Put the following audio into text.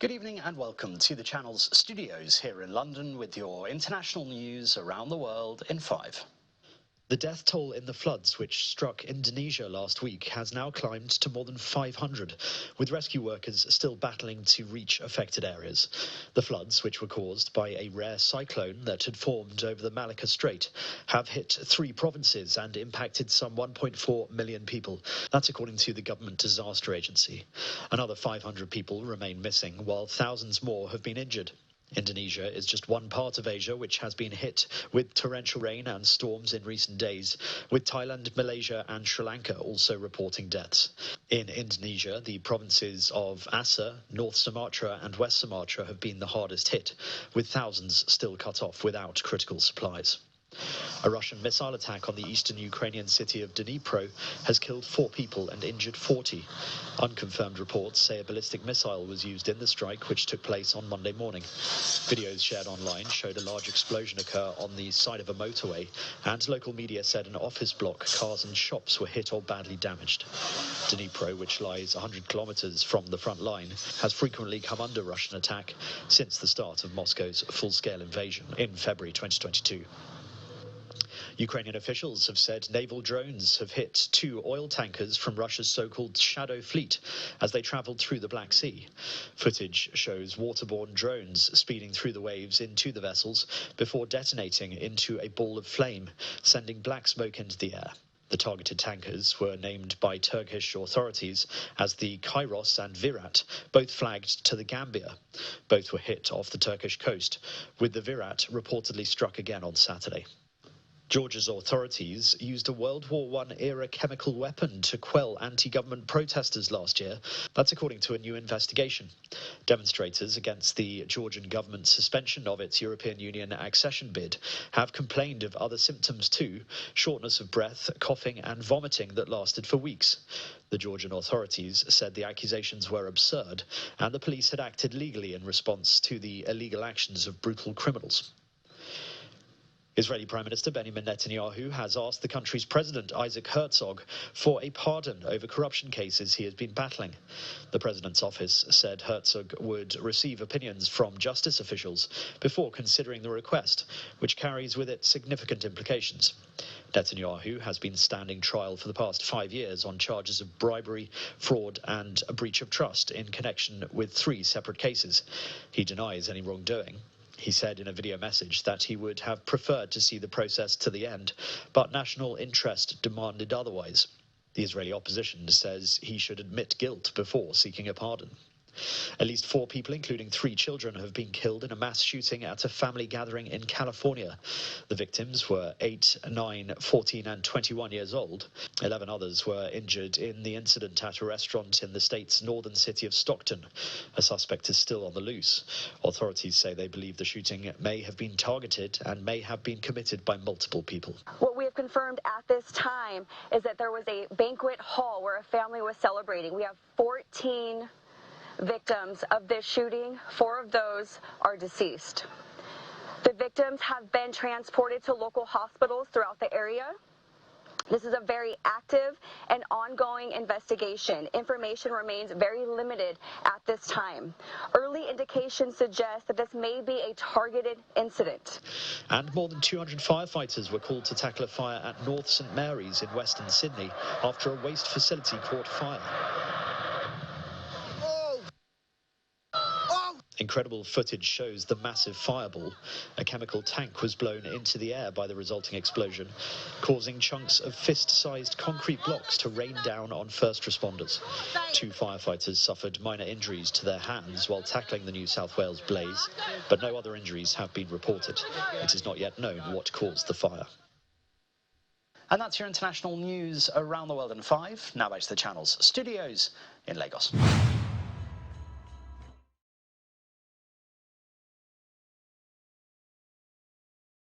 Good evening and welcome to the channel's studios here in London with your international news around the world in 5. The death toll in the floods which struck Indonesia last week has now climbed to more than 500, with rescue workers still battling to reach affected areas. The floods, which were caused by a rare cyclone that had formed over the Malacca Strait, have hit 3 provinces and impacted some 1.4 million people. That's according to the Government Disaster Agency. Another 500 people remain missing, while thousands more have been injured. Indonesia is just one part of Asia which has been hit with torrential rain and storms in recent days, with Thailand, Malaysia and Sri Lanka also reporting deaths. In Indonesia, the provinces of Aceh, North Sumatra and West Sumatra have been the hardest hit, with thousands still cut off without critical supplies. A Russian missile attack on the eastern Ukrainian city of Dnipro has killed 4 people and injured 40. Unconfirmed reports say a ballistic missile was used in the strike, which took place on Monday morning. Videos shared online showed a large explosion occur on the side of a motorway, and local media said an office block, cars and shops were hit or badly damaged. Dnipro, which lies 100 kilometers from the front line, has frequently come under Russian attack since the start of Moscow's full-scale invasion in February 2022. Ukrainian officials have said naval drones have hit 2 oil tankers from Russia's so-called Shadow Fleet as they travelled through the Black Sea. Footage shows waterborne drones speeding through the waves into the vessels before detonating into a ball of flame, sending black smoke into the air. The targeted tankers were named by Turkish authorities as the Kairos and Virat, both flagged to the Gambia. Both were hit off the Turkish coast, with the Virat reportedly struck again on Saturday. Georgia's authorities used a World War I-era chemical weapon to quell anti-government protesters last year. That's according to a new investigation. Demonstrators against the Georgian government's suspension of its European Union accession bid have complained of other symptoms too: shortness of breath, coughing and vomiting that lasted for weeks. The Georgian authorities said the accusations were absurd and the police had acted legally in response to the illegal actions of brutal criminals. Israeli Prime Minister Benjamin Netanyahu has asked the country's president, Isaac Herzog, for a pardon over corruption cases he has been battling. The president's office said Herzog would receive opinions from justice officials before considering the request, which carries with it significant implications. Netanyahu has been standing trial for the past 5 years on charges of bribery, fraud and a breach of trust in connection with 3 separate cases. He denies any wrongdoing. He said in a video message that he would have preferred to see the process to the end, but national interest demanded otherwise. The Israeli opposition says he should admit guilt before seeking a pardon. At least 4 people, including 3 children, have been killed in a mass shooting at a family gathering in California. The victims were 8, 9, 14 and 21 years old. 11 others were injured in the incident at a restaurant in the state's northern city of Stockton. A suspect is still on the loose. Authorities say they believe the shooting may have been targeted and may have been committed by multiple people. What we have confirmed at this time is that there was a banquet hall where a family was celebrating. We have 14 victims of this shooting. 4 of those are deceased. The victims have been transported to local hospitals throughout the area. This is a very active and ongoing investigation. Information remains very limited at this time. Early indications suggest that this may be a targeted incident. And more than 200 firefighters were called to tackle a fire at North St Mary's in Western Sydney after a waste facility caught fire. Incredible footage shows the massive fireball. A chemical tank was blown into the air by the resulting explosion, causing chunks of fist-sized concrete blocks to rain down on first responders. 2 firefighters suffered minor injuries to their hands while tackling the New South Wales blaze, but no other injuries have been reported. It is not yet known what caused the fire. And that's your international news around the world in 5. Now back to the channel's studios in Lagos.